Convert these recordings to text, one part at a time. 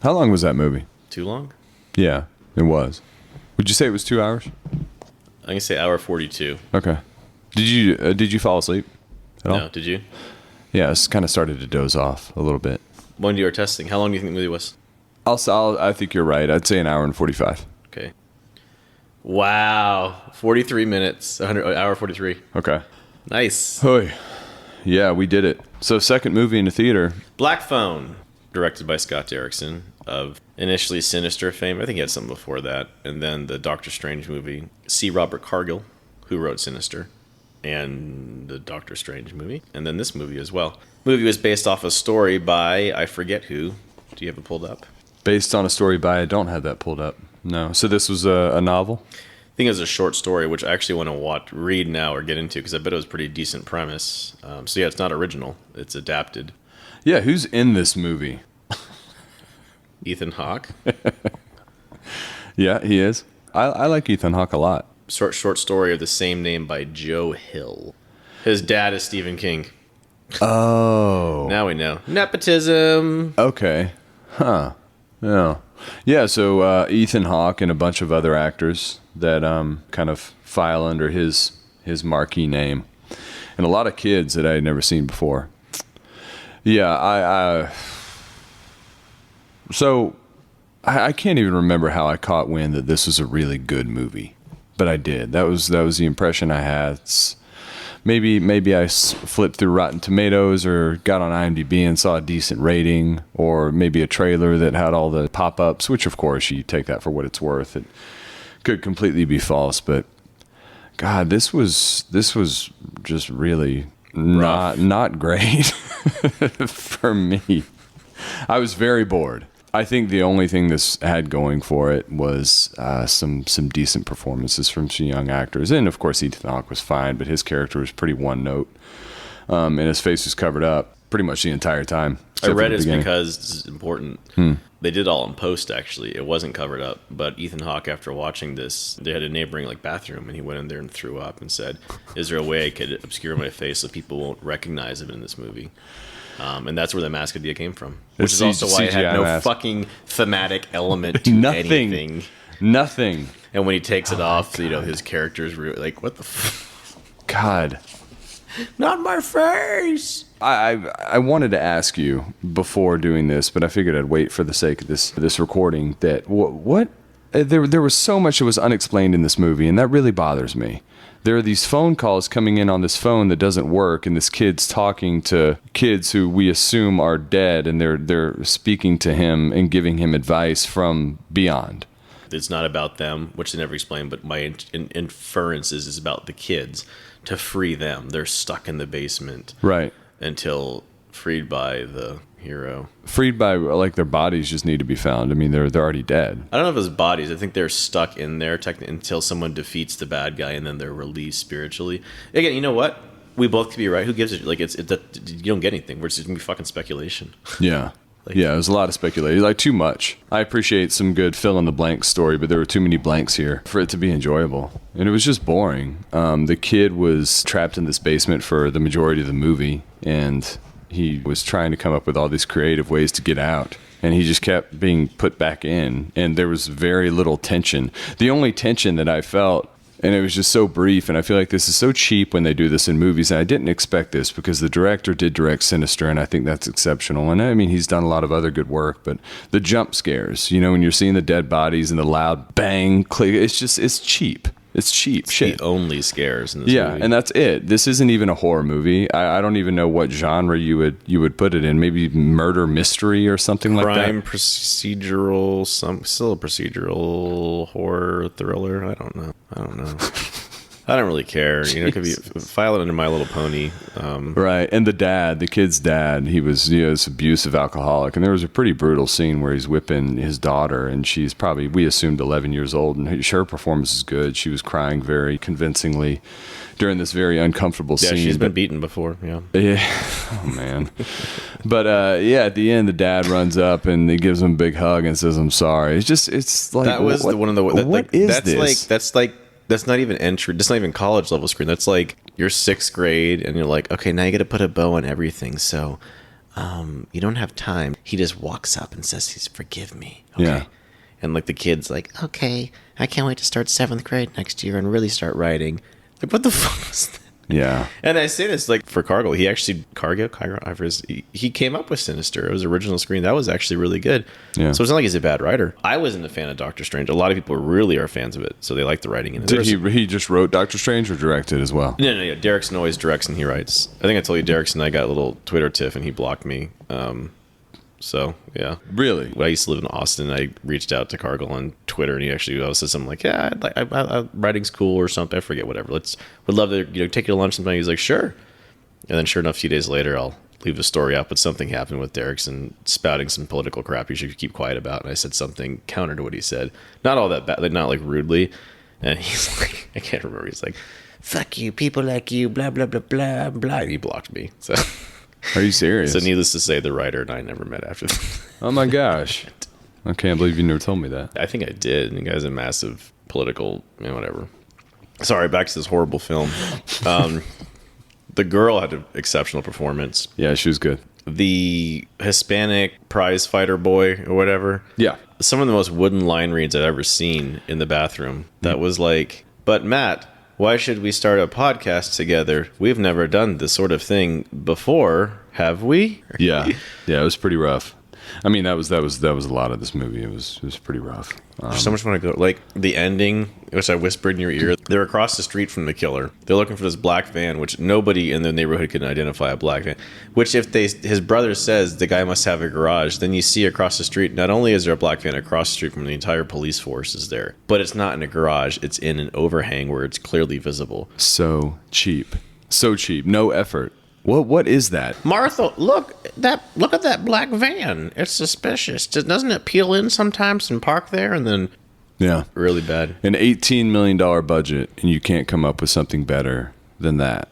How long was that movie? Too long? Yeah, it was. Would you say it was 2 hours? I'm gonna say hour 42. Okay. Did you fall asleep at all? No, did you? Yeah, I kind of started to doze off a little bit. When you were testing, how long do you think the movie was? I think you're right. I'd say an hour and 45. Okay. Wow, 43 minutes. Hour 43. Okay. Nice. Hey. Yeah, we did it. So second movie in the theater. Black Phone, directed by Scott Derrickson, of initially Sinister fame. I think he had something before that. And then the Doctor Strange movie. C. Robert Cargill, who wrote Sinister, and the Doctor Strange movie. And then this movie as well. The movie was based off a story by, I forget who. Do you have it pulled up? Based on a story by, I don't have that pulled up. No. So this was a novel? I think it was a short story, which I actually want to read now or get into, because I bet it was a pretty decent premise. So yeah, it's not original. It's adapted. Yeah, who's in this movie? Ethan Hawke. Yeah, he is. I like Ethan Hawke a lot. Short story of the same name by Joe Hill. His dad is Stephen King. Oh. Now we know. Nepotism. Okay. Huh. Yeah. Yeah, so Ethan Hawke and a bunch of other actors that kind of file under his marquee name. And a lot of kids that I had never seen before. Yeah, I can't even remember how I caught wind that this was a really good movie. But I did. That was the impression I had. Maybe I flipped through Rotten Tomatoes or got on IMDb and saw a decent rating, or maybe a trailer that had all the pop-ups, which of course you take that for what it's worth. It could completely be false, but God, this was just really not great for me. I was very bored. I think the only thing this had going for it was some decent performances from some young actors. And, of course, Ethan Hawke was fine, but his character was pretty one-note. And his face was covered up pretty much the entire time. I read it's because this is important. They did all in post, actually. It wasn't covered up. But Ethan Hawke, after watching this, they had a neighboring bathroom, and he went in there and threw up and said, is there a way I could obscure my face so people won't recognize him in this movie? And that's where the mask idea came from. Which is also why it had no fucking thematic element to anything. Nothing. And when he takes it off, his character's really like, what the God. Not my face! I wanted to ask you before doing this, but I figured I'd wait for the sake of this recording, that what there was so much that was unexplained in this movie, and that really bothers me. There are these phone calls coming in on this phone that doesn't work, and this kid's talking to kids who we assume are dead, and they're speaking to him and giving him advice from beyond. It's not about them, which they never explain, but my inference is about the kids, to free them. They're stuck in the basement. Right. Until freed by the hero. Freed by, their bodies just need to be found. I mean, they're already dead. I don't know if it's bodies. I think they're stuck in there until someone defeats the bad guy, and then they're released spiritually. Again, you know what? We both could be right. Who gives it? You don't get anything. We're just going to be fucking speculation. Yeah. Yeah, there's a lot of speculation. Too much. I appreciate some good fill-in-the-blank story, but there were too many blanks here for it to be enjoyable. And it was just boring. The kid was trapped in this basement for the majority of the movie, and he was trying to come up with all these creative ways to get out. And he just kept being put back in, and there was very little tension. The only tension that I felt, and it was just so brief, and I feel like this is so cheap when they do this in movies, and I didn't expect this because the director did direct Sinister, and I think that's exceptional. And I mean, he's done a lot of other good work, but the jump scares, when you're seeing the dead bodies and the loud bang, click, it's cheap. It's cheap shit. The only scares in this movie. Yeah, and that's it. This isn't even a horror movie. I don't even know what genre you would put it in. Maybe murder mystery or something like that. Crime procedural, still a procedural horror thriller. I don't know. I don't really care. It could be file it under My Little Pony. Right, and the kid's dad, he was this abusive alcoholic, and there was a pretty brutal scene where he's whipping his daughter, and she's probably, we assumed, 11 years old, and her performance is good. She was crying very convincingly during this very uncomfortable scene. Yeah, she's been beaten before. Yeah. Oh man. But at the end, the dad runs up and he gives him a big hug and says, "I'm sorry." It's like, that was one of the. What is this? That's not even entry. That's not even college level screen. That's like you're 6th grade and you're like, okay, now you got to put a bow on everything. So you don't have time. He just walks up and says, he's forgive me. Okay. Yeah. And like the kid's like, okay, I can't wait to start 7th grade next year and really start writing. Like, what the fuck was that? Yeah. And I say this like for Cargill. He actually he came up with Sinister. It was original screen. That was actually really good. Yeah. So it's not like he's a bad writer. I wasn't a fan of Doctor Strange. A lot of people really are fans of it, so they like the writing in it. Did he just wrote Doctor Strange or directed as well? No. Derrickson always directs and he writes. I think I told you Derrickson and I got a little Twitter tiff and he blocked me. So yeah, Really? when I used to live in Austin, I reached out to Cargill on Twitter, and he actually said something like, "Yeah, writing's cool" or something. I forget, whatever. Would love to take you to lunch sometime. He's like, "Sure." And then, sure enough, a few days later, I'll leave the story up, but something happened with Derrickson spouting some political crap you should keep quiet about, and I said something counter to what he said. Not all that bad, like, not like rudely. And he's like, I can't remember. He's like, "Fuck you, people like you, blah blah blah blah blah." And he blocked me. So. Are you serious? So needless to say, the writer and I never met after that. Oh my gosh. I can't believe you never told me that. I think I did. The guy's a massive political, whatever. Sorry, back to this horrible film. The girl had an exceptional performance. Yeah, she was good. The Hispanic prize fighter boy or whatever. Yeah. Some of the most wooden line reads I've ever seen in the bathroom. That was like, "But Matt, why should we start a podcast together? We've never done this sort of thing before, have we?" Yeah. Yeah, it was pretty rough. I mean, that was a lot of this movie. It was pretty rough. There's so much want to go. Like the ending, which I whispered in your ear. They're across the street from the killer. They're looking for this black van, which nobody in the neighborhood can identify a black van. Which, if his brother says the guy must have a garage, then you see across the street. Not only is there a black van across the street from the entire police force is there, but it's not in a garage. It's in an overhang where it's clearly visible. So cheap. So cheap. No effort. What is that? Martha, look at that black van. It's suspicious. Doesn't it peel in sometimes and park there and then Yeah. really bad? An $18 million budget, and you can't come up with something better than that.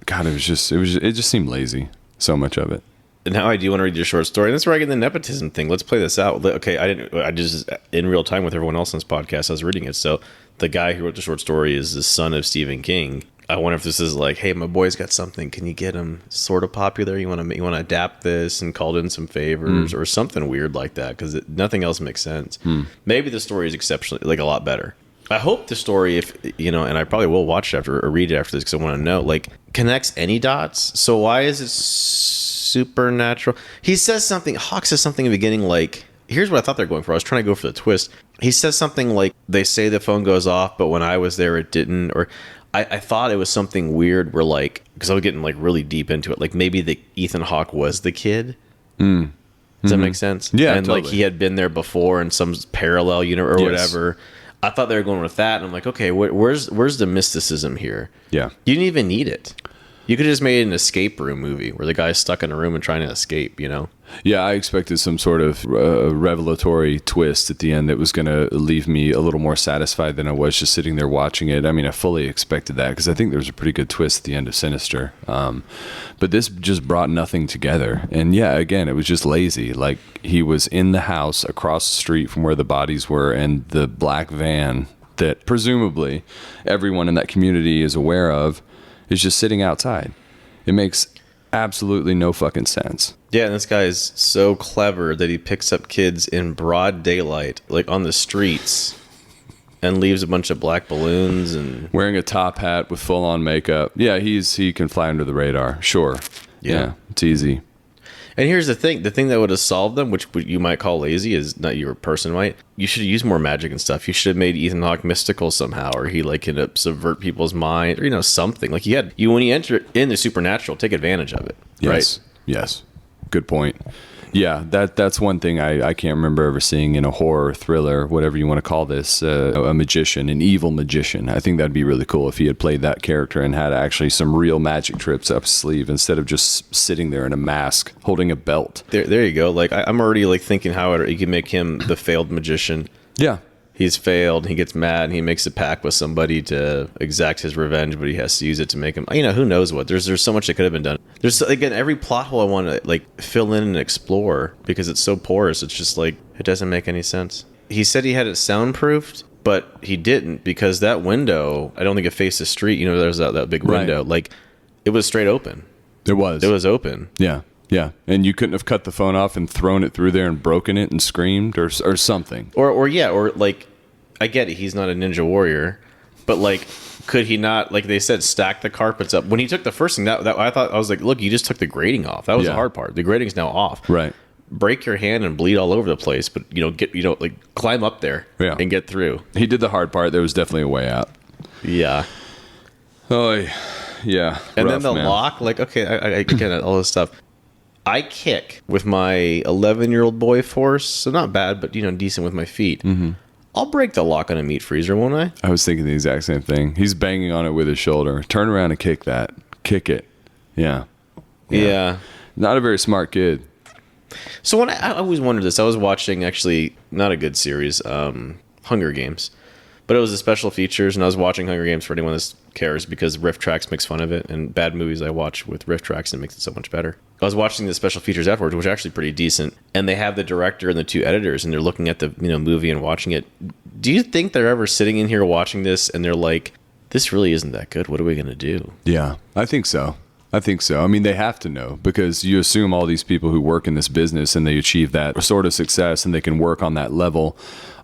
God, it just seemed lazy. So much of it. Now I do want to read your short story. And that's where I get the nepotism thing. Let's play this out. Okay, I just in real time with everyone else on this podcast, I was reading it. So the guy who wrote the short story is the son of Stephen King. I wonder if this is like, hey, my boy's got something. Can you get him sort of popular? You want to adapt this and called in some favors or something weird like that because nothing else makes sense. Maybe the story is exceptionally like a lot better. I hope the story, if and I probably will watch it after or read it after this because I want to know, like, connects any dots. So why is it supernatural? He says something. Hawke says something in the beginning like, here's what I thought they were going for. I was trying to go for the twist. He says something like, they say the phone goes off, but when I was there, it didn't. Or I thought it was something weird where, like, because I was getting like really deep into it, like maybe the Ethan Hawke was the kid. Does that make sense? Yeah, and totally. like he had been there before in some parallel or whatever. I thought they were going with that, and I'm like, okay, where's the mysticism here? Yeah. You didn't even need it. You could have just made an escape room movie where the guy's stuck in a room and trying to escape, Yeah, I expected some sort of revelatory twist at the end that was going to leave me a little more satisfied than I was just sitting there watching it. I mean, I fully expected that because I think there was a pretty good twist at the end of Sinister. But this just brought nothing together. And yeah, again, it was just lazy. Like, he was in the house across the street from where the bodies were, and the black van that presumably everyone in that community is aware of is just sitting outside. It makes absolutely no fucking sense. Yeah, and this guy is so clever that he picks up kids in broad daylight, like on the streets, and leaves a bunch of black balloons and wearing a top hat with full on makeup. Yeah, he can fly under the radar. Sure. Yeah, it's easy. And here's the thing that would have solved them, which you might call lazy, is not your person might. You should have used more magic and stuff. You should have made Ethan Hawke mystical somehow, or he like can subvert people's mind, or something. Like when you enter in the supernatural, take advantage of it. Yes. Right? Yes. Good point. Yeah, that's one thing I can't remember ever seeing in a horror thriller, whatever you want to call this, a magician, an evil magician. I think that'd be really cool if he had played that character and had actually some real magic trips up his sleeve instead of just sitting there in a mask holding a belt. There you go. Like I'm already like thinking how you can make him the failed magician. Yeah. He's failed. He gets mad and he makes a pact with somebody to exact his revenge, but he has to use it to make him. Who knows what? There's so much that could have been done. There's again every plot hole I want to like fill in and explore because it's so porous. It's just like it doesn't make any sense. He said he had it soundproofed, but he didn't because that window. I don't think it faced the street. There's that big window. Right. Like it was straight open. It was. It was open. Yeah. Yeah, and you couldn't have cut the phone off and thrown it through there and broken it and screamed or something. Or like, I get it, he's not a ninja warrior, but like, could he not, like they said, stack the carpets up? When he took the first thing, that I was like, look, you just took the grating off. That was the hard part. The grating's now off. Right. Break your hand and bleed all over the place, but like climb up there and get through. He did the hard part. There was definitely a way out. Yeah. Oh, yeah. And rough, then the man. lock, like, okay, I get it, all this stuff. I kick with my 11-year-old boy force, so not bad, but decent with my feet. Mm-hmm. I'll break the lock on a meat freezer, won't I? I was thinking the exact same thing. He's banging on it with his shoulder. Turn around and kick that. Kick it. Yeah. Not a very smart kid. So when I always wondered this, I was watching, actually, not a good series, Hunger Games. But it was the special features, and I was watching Hunger Games for anyone that cares, because Riff Tracks makes fun of it, and bad movies I watch with Riff Tracks, and it makes it so much better. I was watching the special features afterwards, which are actually pretty decent, and they have the director and the two editors, and they're looking at the movie and watching it. Do you think they're ever sitting in here watching this, and they're like, this really isn't that good, what are we going to do? Yeah, I think so. I mean, they have to know, because you assume all these people who work in this business and they achieve that sort of success and they can work on that level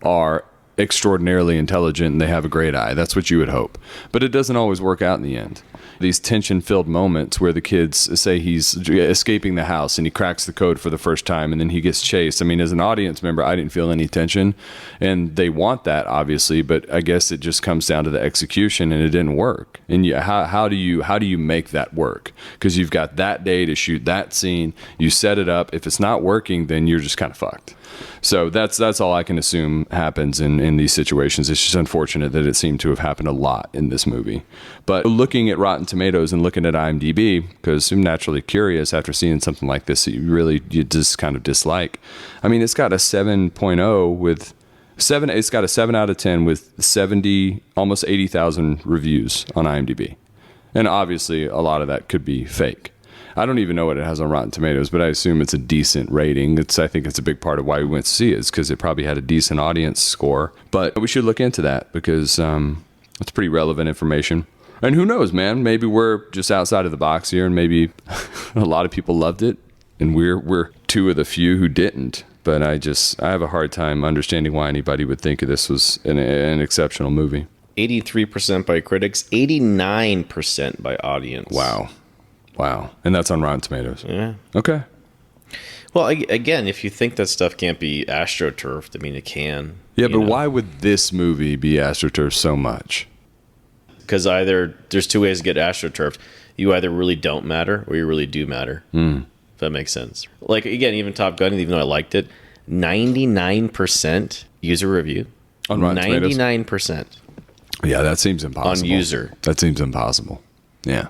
are extraordinarily intelligent and they have a great eye. That's what you would hope. But it doesn't always work out in the end. These tension-filled moments where the kids say he's escaping the house and he cracks the code for the first time and then he gets chased. I mean, as an audience member, I didn't feel any tension, and they want that, obviously, but I guess it just comes down to the execution, and it didn't work. And how do you make that work? Because you've got that day to shoot that scene. You set it up. If it's not working, then you're just kind of fucked. So that's all I can assume happens in these situations. It's just unfortunate that it seemed to have happened a lot in this movie. But looking at Rotten Tomatoes and looking at IMDb, because I'm naturally curious after seeing something like this that you just kind of dislike. I mean, it's got a 7.0 with 7. It's got a 7 out of 10 with 70, almost 80,000 reviews on IMDb, and obviously a lot of that could be fake. I don't even know what it has on Rotten Tomatoes, but I assume it's a decent rating. I think it's a big part of why we went to see it, is because it probably had a decent audience score. But we should look into that, because it's pretty relevant information. And who knows, man? Maybe we're just outside of the box here, and maybe a lot of people loved it, and we're two of the few who didn't. But I have a hard time understanding why anybody would think this was an exceptional movie. 83% by critics, 89% by audience. Wow. And that's on Rotten Tomatoes. Yeah. Okay. Well, again, if you think that stuff can't be astroturfed, I mean, it can. Yeah, but why would this movie be astroturfed so much? Because there's two ways to get astroturfed. You either really don't matter or you really do matter. If that makes sense. Like, again, even Top Gun, even though I liked it, 99% user review. On Rotten Tomatoes? 99%. Yeah, that seems impossible. On user. That seems impossible. Yeah.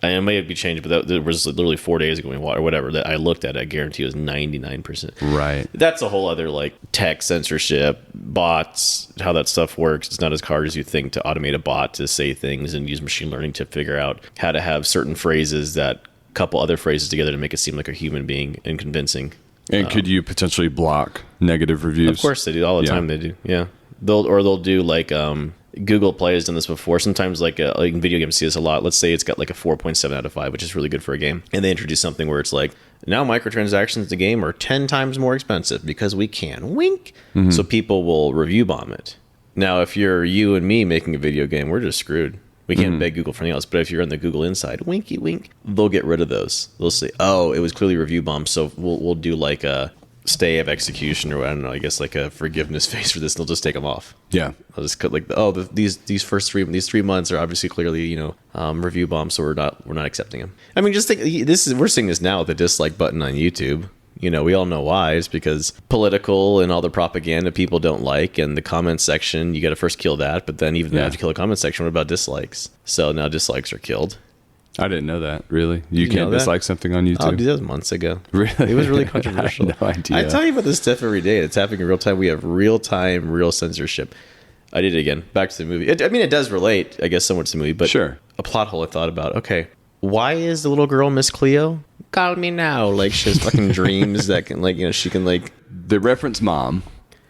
And it may be changed, but that was literally 4 days ago or whatever that I looked at. I guarantee it was 99%. Right. That's a whole other, like, tech censorship, bots, how that stuff works. It's not as hard as you think to automate a bot to say things and use machine learning to figure out how to have certain phrases that couple other phrases together to make it seem like a human being and convincing. And could you potentially block negative reviews? Of course they do. All the time they do. Yeah. They'll do like Google Play has done this before. Sometimes like in video games see this a lot. Let's say it's got like a 4.7 out of 5, which is really good for a game. And they introduce something where it's like, now microtransactions in the game are 10 times more expensive because we can. Wink. Mm-hmm. So people will review bomb it. Now, if you're you and me making a video game, we're just screwed. We can't beg Google for anything else. But if you're on the Google Inside, winky wink, they'll get rid of those. They'll say, oh, it was clearly review bombed, so we'll do like a stay of execution, or I don't know, I guess like a forgiveness phase for this, and they'll just take them off. Yeah. I'll just cut like, these 3 months are obviously clearly, review bombs, so we're not accepting them. I mean, just think, we're seeing this now with the dislike button on YouTube. We all know why. It's because political and all the propaganda people don't like, and the comment section, you got to first kill that, but then even after you kill the comment section, what about dislikes? So now dislikes are killed. I didn't know that, really. You can't dislike something on YouTube? Oh, that was months ago. Really? It was really controversial. I had no idea. I tell you about this stuff every day. It's happening in real time. We have real censorship. I did it again. Back to the movie. It does relate, I guess, somewhat to the movie, but sure. A plot hole I thought about. Okay, why is the little girl Miss Cleo? Call me now. Like, she has fucking dreams that can, like, she can, like... They reference Mom.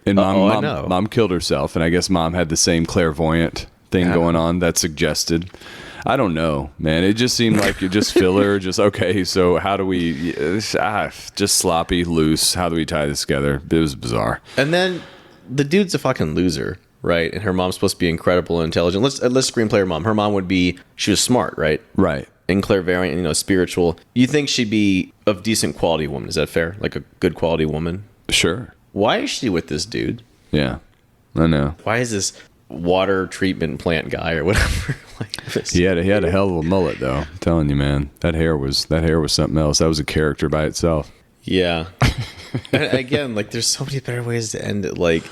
And Mom killed herself, and I guess Mom had the same clairvoyant thing going on that suggested... I don't know, man. It just seemed like it just filler. Just okay. So how do we? Just sloppy, loose. How do we tie this together? It was bizarre. And then the dude's a fucking loser, right? And her mom's supposed to be incredible and intelligent. Let's screenplay her mom. Her mom would be. She was smart, right? Right. And clairvoyant, spiritual. You think she'd be of decent quality woman? Is that fair? Like a good quality woman? Sure. Why is she with this dude? Yeah, I know. Why is this water treatment plant guy or whatever? He had a hell of a mullet, though. I'm telling you, man. That hair was something else. That was a character by itself. Yeah. And again, like, there's so many better ways to end it. Like,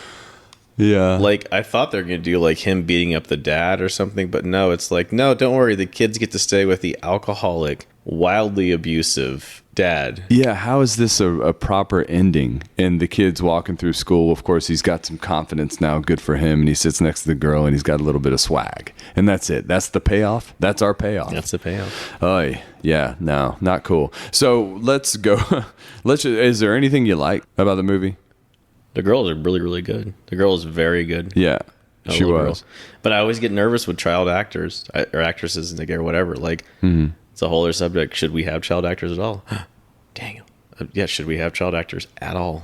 yeah. Like, I thought they were going to do, like, him beating up the dad or something, but no, it's like, no, don't worry. The kids get to stay with the alcoholic, wildly abusive dad. Yeah, how is this a proper ending? And the kid's walking through school. Of course, he's got some confidence now. Good for him. And he sits next to the girl, and he's got a little bit of swag. And that's it. That's the payoff. That's our payoff. That's the payoff. Oh, yeah. No, not cool. So let's go. Is there anything you like about the movie? The girls are really, really good. The girl is very good. Yeah, she was. Girls. But I always get nervous with child actors or actresses or whatever. Like, it's a whole other subject. Should we have child actors at all? Daniel. Yeah, should we have child actors at all?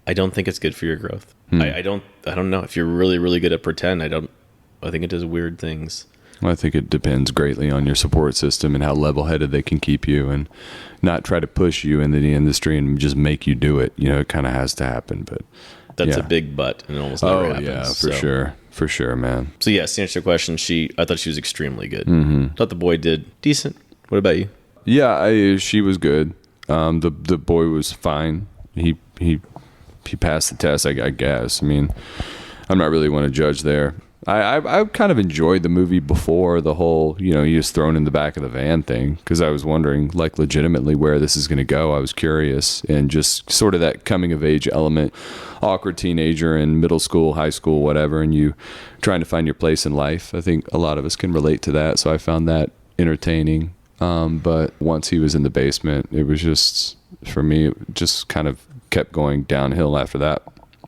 I don't think it's good for your growth. I don't know. If you're really, really good at pretend, I think it does weird things. Well, I think it depends greatly on your support system and how level-headed they can keep you and not try to push you into the industry and just make you do it. It kind of has to happen, but that's a big but, and it almost never happens. Yeah, for sure, man. So yes, to answer your question, I thought she was extremely good. Thought the boy did decent. What about you? Yeah, she was good. The boy was fine. He passed the test, I guess. I mean, I'm not really one to judge there. I kind of enjoyed the movie before the whole, he was thrown in the back of the van thing, because I was wondering, like, legitimately where this is going to go. I was curious, and just sort of that coming of age element, awkward teenager in middle school, high school, whatever, and you trying to find your place in life. I think a lot of us can relate to that, so I found that entertaining. But once he was in the basement, it was just, for me, it just kind of kept going downhill after that,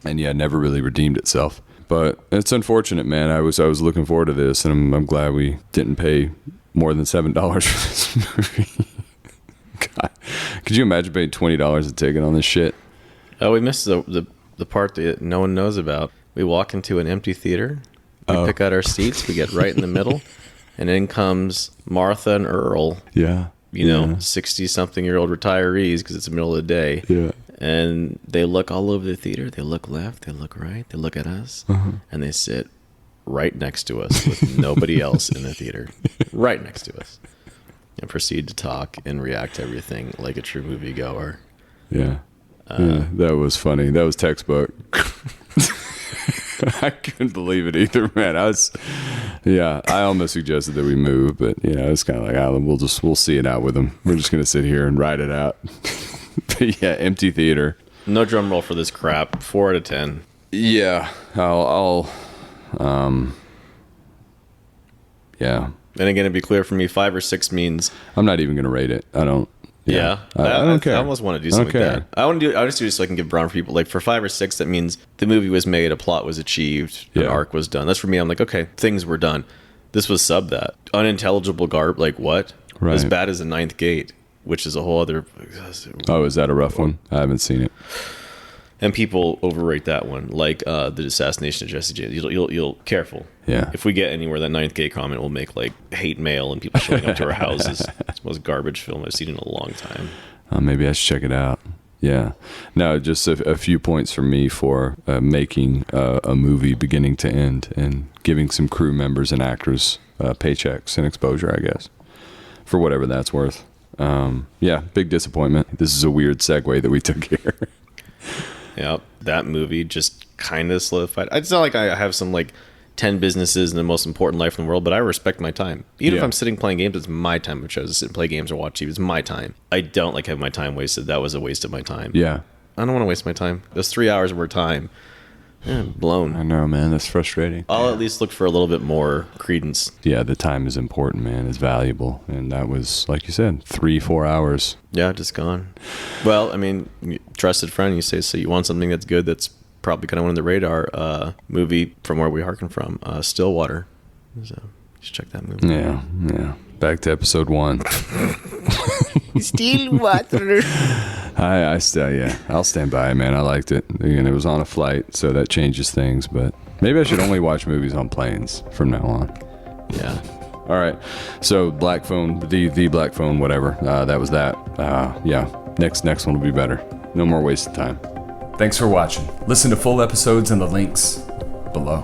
and yeah, never really redeemed itself. But it's unfortunate, man. I was looking forward to this, and I'm glad we didn't pay more than $7 for this movie. God, could you imagine paying $20 a ticket on this shit? Oh, we missed the part that no one knows about. We walk into an empty theater. We pick out our seats. We get right in the middle, and in comes Martha and Earl. Yeah. 60-something-year-old retirees, because it's the middle of the day. Yeah. And they look all over the theater. They look left. They look right. They look at us. And they sit right next to us with nobody else in the theater. Right next to us. And proceed to talk and react to everything like a true moviegoer. Yeah. That was funny. That was textbook. I couldn't believe it either, man. I almost suggested that we move, but it's kind of like, Alan, we'll see it out with them. We're just going to sit here and ride it out. But yeah, empty theater. No drum roll for this crap. 4 out of 10. Yeah, I'll yeah. And again, to be clear for me, 5 or 6 means I'm not even going to rate it. I don't. Yeah, I don't care. I almost want to do something like that. I just do it so I can give Brown for people. Like, for 5 or 6, that means the movie was made, a plot was achieved, an arc was done. That's for me. I'm like, okay, things were done. This was sub that. Unintelligible garb, like what? Right. As bad as The Ninth Gate, which is a whole other... Oh, is that a rough one? I haven't seen it. And people overrate that one, like the assassination of Jesse James. You'll careful. Yeah. If we get anywhere, that Ninth Gate comment will make like hate mail and people showing up to our houses. It's the most garbage film I've seen in a long time. Maybe I should check it out. Yeah. No, just a few points from me for making a movie beginning to end and giving some crew members and actors paychecks and exposure, I guess, for whatever that's worth. Yeah, big disappointment. This is a weird segue that we took here. Yeah, that movie just kind of solidified. It's not like I have some like 10 businesses and the most important life in the world, but I respect my time. Even if I'm sitting playing games, it's my time. Which I was to sit and play games or watch TV. It's my time. I don't like having my time wasted. That was a waste of my time. Yeah. I don't want to waste my time. Those 3 hours of our time. Blown. I know, man. That's frustrating. I'll at least look for a little bit more credence. Yeah, the time is important, man. It's valuable. And that was, like you said, 3-4 hours. Yeah, just gone. Well, I mean, trusted friend, you say, so you want something that's good, that's probably kind of on the radar. Movie from where we hearken from, Stillwater. So you should check that movie. Yeah. Back to episode 1. Still water. I still, yeah, I'll stand by it, man. I liked it. Again, it was on a flight, so that changes things. But maybe I should only watch movies on planes from now on. Yeah. All right. So Black Phone, the Black Phone, whatever. That was that. Yeah. Next one will be better. No more wasted time. Thanks for watching. Listen to full episodes in the links below.